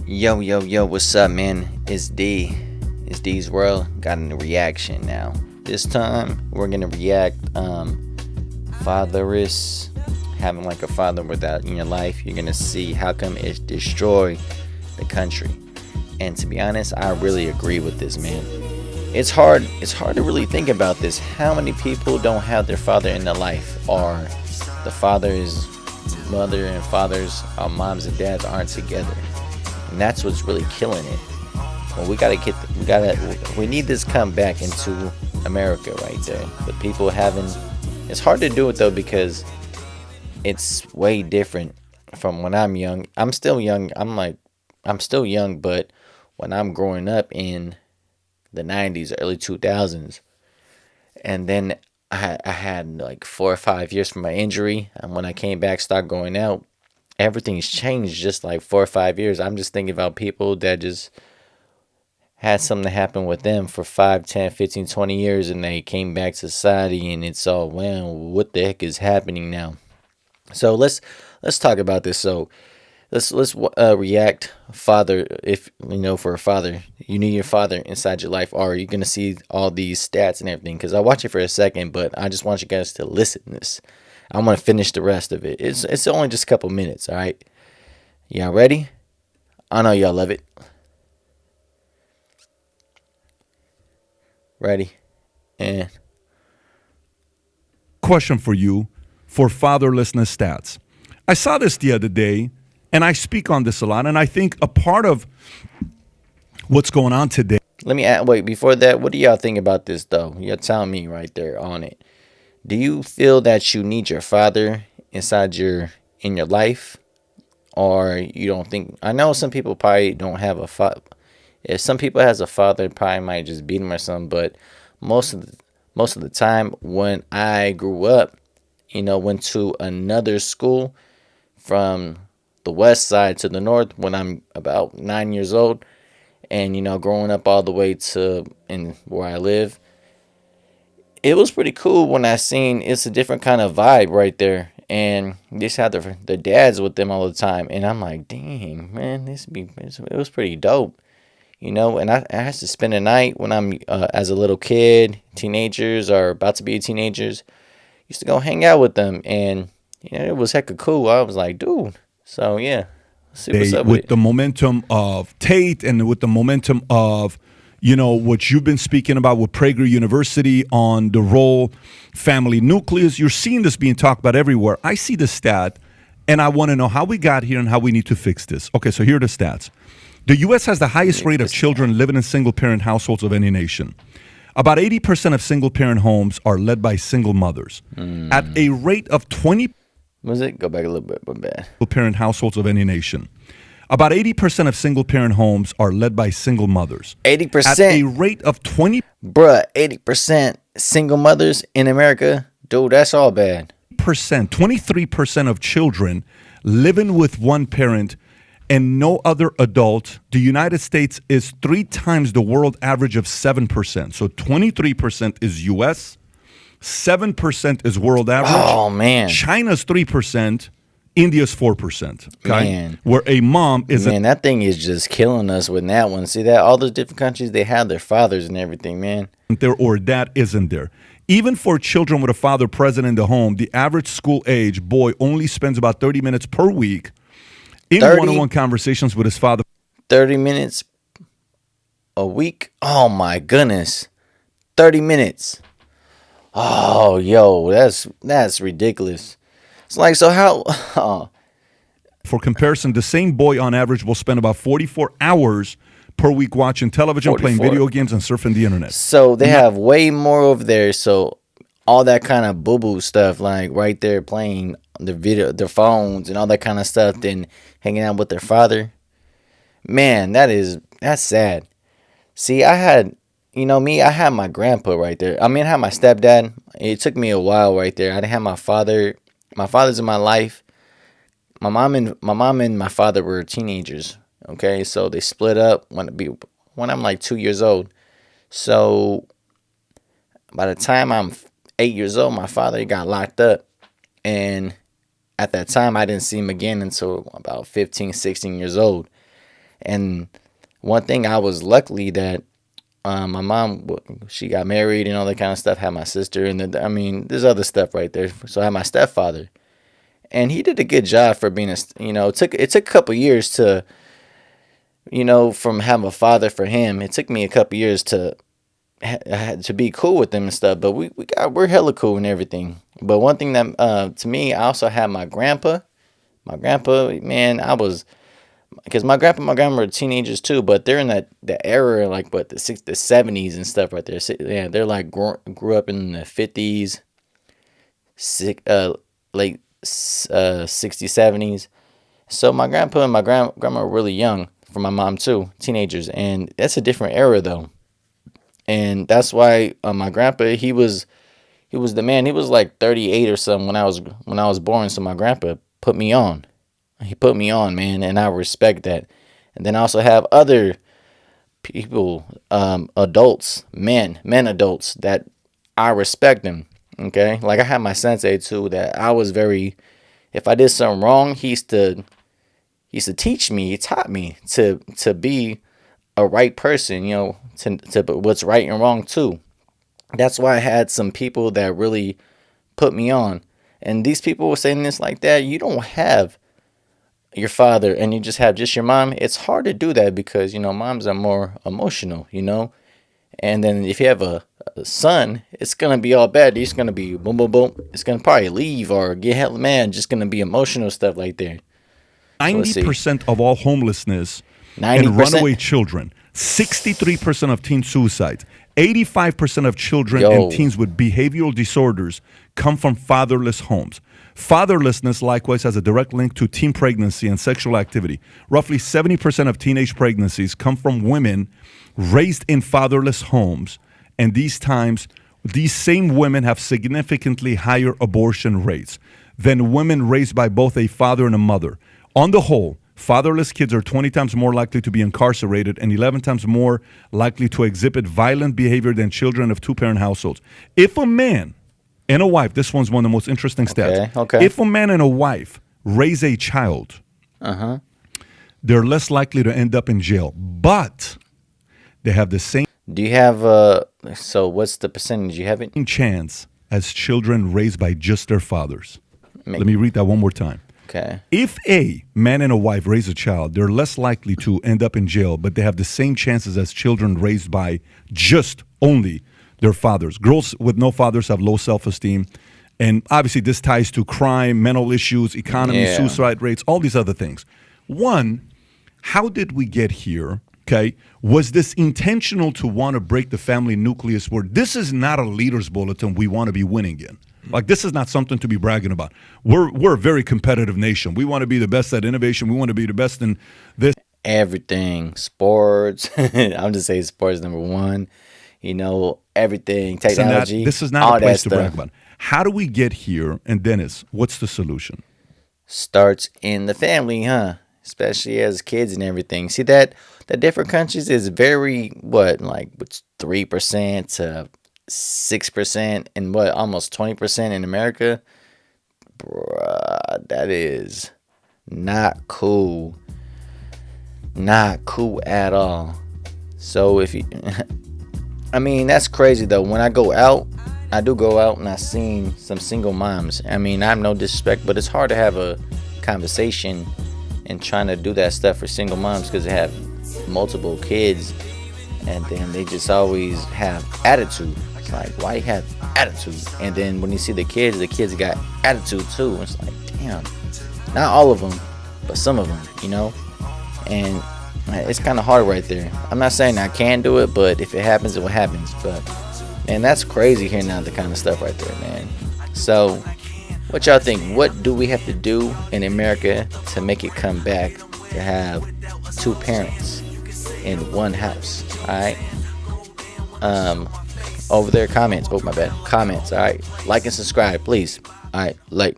Yo, yo, yo, what's up, man? It's D. It's D's World. Got a reaction now. This time, we're gonna react, fatherless, having like a father without in your life. You're gonna see how come it destroyed the country. And to be honest, I really agree with this, man. It's hard to really think about this. How many people don't have their father in their life, or the father's mother and fathers, moms and dads aren't together? And that's what's really killing it. Well, we need this come back into America right there. But people having, it's hard to do it though, because it's way different from when I'm young. I'm still young. I'm still young, but when I'm growing up in the 90s, early 2000s, and then I had like 4 or 5 years from my injury, and when I came back, started going out, everything's changed just like 4 or 5 years. I'm just thinking about people that just had something happen with them for 5, 10, 15, 20 years, and they came back to society, and it's all, well, what the heck is happening now? So let's talk about this. So let's react. Father, if you know, for a father, you need your father inside your life, or you're gonna see all these stats and everything. Because I watch it for a second, but I just want you guys to listen to this. I'm gonna finish the rest of it. It's only just a couple minutes. All right, y'all ready? I know y'all love it. Ready? And question for you for fatherlessness stats. I saw this the other day, and I speak on this a lot, and I think a part of what's going on today. let me add, wait, before that, what do y'all think about this though? You're telling me right there on it. Do you feel that you need your father in your life, or you don't think? I know some people probably don't have a father. If some people has a father, probably might just beat him or something. But most of the time, when I grew up, went to another school from the west side to the north when I'm about 9 years old, and growing up all the way to in where I live, it was pretty cool when I seen it's a different kind of vibe right there. And they just had the dads with them all the time. And I'm like, dang, man, it was pretty dope. And I had to spend a night when I'm as a little kid, teenagers or about to be teenagers, used to go hang out with them. And, it was hecka cool. I was like, dude. So, yeah. Let's see what's up With the momentum of Tate and with the momentum of what you've been speaking about with Prager University on the role family nucleus, you're seeing this being talked about everywhere. I see the stat, and I want to know how we got here and how we need to fix this. Okay, so here are the stats. The U.S. has the highest rate of children living in single-parent households of any nation. About 80% of single-parent homes are led by single mothers. At a rate of 20 Was it? Go back a little bit, but bad. single-parent households of any nation. About 80% of single-parent homes are led by single mothers. 80%? At a rate of 20%. Bruh, 80% single mothers in America? Dude, that's all bad. 23% of children living with one parent and no other adult. The United States is 3 times the world average of 7%. So 23% is U.S., 7% is world average. Oh, man. China's 3%. India's 4%. Okay? Man. Where a mom is Man, that thing is just killing us with that one. See that? All those different countries, they have their fathers and everything, man. there or dad isn't there. Even for children with a father present in the home, the average school age boy only spends about 30 minutes per week in 30? one-on-one conversations with his father. 30 minutes a week? Oh, my goodness. 30 minutes. Oh, yo, that's ridiculous. It's like, so how? Oh. For comparison, the same boy on average will spend about 44 hours per week watching television, 44. playing video games, and surfing the internet. So they have way more over there. So all that kind of boo-boo stuff, like right there playing their phones and all that kind of stuff, than hanging out with their father. Man, that's sad. See, I had my grandpa right there. I mean, I had my stepdad. It took me a while right there. I didn't have my father. My father's in my life. My mom and my father were teenagers. Okay, so they split up when I'm like 2 years old. So by the time I'm 8 years old, my father got locked up, and at that time I didn't see him again until about 15, 16 years old. And one thing, I was lucky that my mom, she got married and all that kind of stuff. Had my sister, and I mean, there's other stuff right there. So I had my stepfather, and he did a good job for being it took a couple years to, from having a father for him. It took me a couple years to to be cool with them and stuff. But we're hella cool and everything. But one thing that to me, I also had my grandpa. My grandpa, man, because my grandpa and my grandma were teenagers too, but they're in the era like the 70s and stuff right there. So, yeah, they're like grew up in the 50s, late 60s, 70s. So my grandpa and my grandma were really young for my mom too, teenagers, and that's a different era though. And that's why my grandpa, he was the man. He was like 38 or something when I was born. So my grandpa put me on. He put me on, man, and I respect that. And then I also have other people, adults, men adults that I respect them. Okay, like I had my sensei too. That I was very. If I did something wrong, he used to teach me. He taught me to be a right person. To what's right and wrong too. That's why I had some people that really put me on. And these people were saying this like that. You don't have your father and you just have just your mom. It's hard to do that because, moms are more emotional. And then if you have a son, it's going to be all bad. It's going to be boom, boom, boom. It's going to probably leave or get hell mad. Just going to be emotional stuff like there. So let's see. 90% of all homelessness 90%? and runaway children, 63% of teen suicides, 85% of children and teens with behavioral disorders come from fatherless homes. Fatherlessness likewise has a direct link to teen pregnancy and sexual activity. Roughly 70% of teenage pregnancies come from women raised in fatherless homes, and these same women have significantly higher abortion rates than women raised by both a father and a mother. On the whole, fatherless kids are 20 times more likely to be incarcerated and 11 times more likely to exhibit violent behavior than children of two-parent households. If a man and a wife, this one's one of the most interesting stats. Okay. If a man and a wife raise a child, they're less likely to end up in jail, but they have the same Do you have so what's the percentage? You have it? chance as children raised by just their fathers. Let me read that one more time. Okay. If a man and a wife raise a child, they're less likely to end up in jail, but they have the same chances as children raised by just only their fathers. Girls with no fathers have low self-esteem. And obviously this ties to crime, mental issues, economy, suicide rates, all these other things. One, how did we get here? Okay. Was this intentional to want to break the family nucleus where this is not a leader's bulletin we want to be winning in? Like, this is not something to be bragging about. We're a very competitive nation. We want to be the best at innovation. We want to be the best in this. Everything. Sports. I'm just saying sports number one. Everything. Technology. This is not a place to brag about. How do we get here? And Dennis, what's the solution? Starts in the family, huh? Especially as kids and everything. See that the different countries is very, it's 3% to 6% and almost 20% in America. Bruh, that is not cool. Not cool at all. So if you that's crazy though. When I do go out and I've seen some single moms. I have no disrespect, but it's hard to have a conversation and trying to do that stuff for single moms because they have multiple kids and then they just always have attitude. It's like, why you have attitude? And then when you see the kids got attitude too. It's like, damn. Not all of them, but some of them, And it's kind of hard right there. I'm not saying I can do it, but if it happens, it will happen. But, man, that's crazy hearing out the kind of stuff right there, man. So, what y'all think? What do we have to do in America to make it come back to have two parents in one house? All right. Over there, comments. Oh, my bad. Comments. All right. Like and subscribe, please. All right. Like.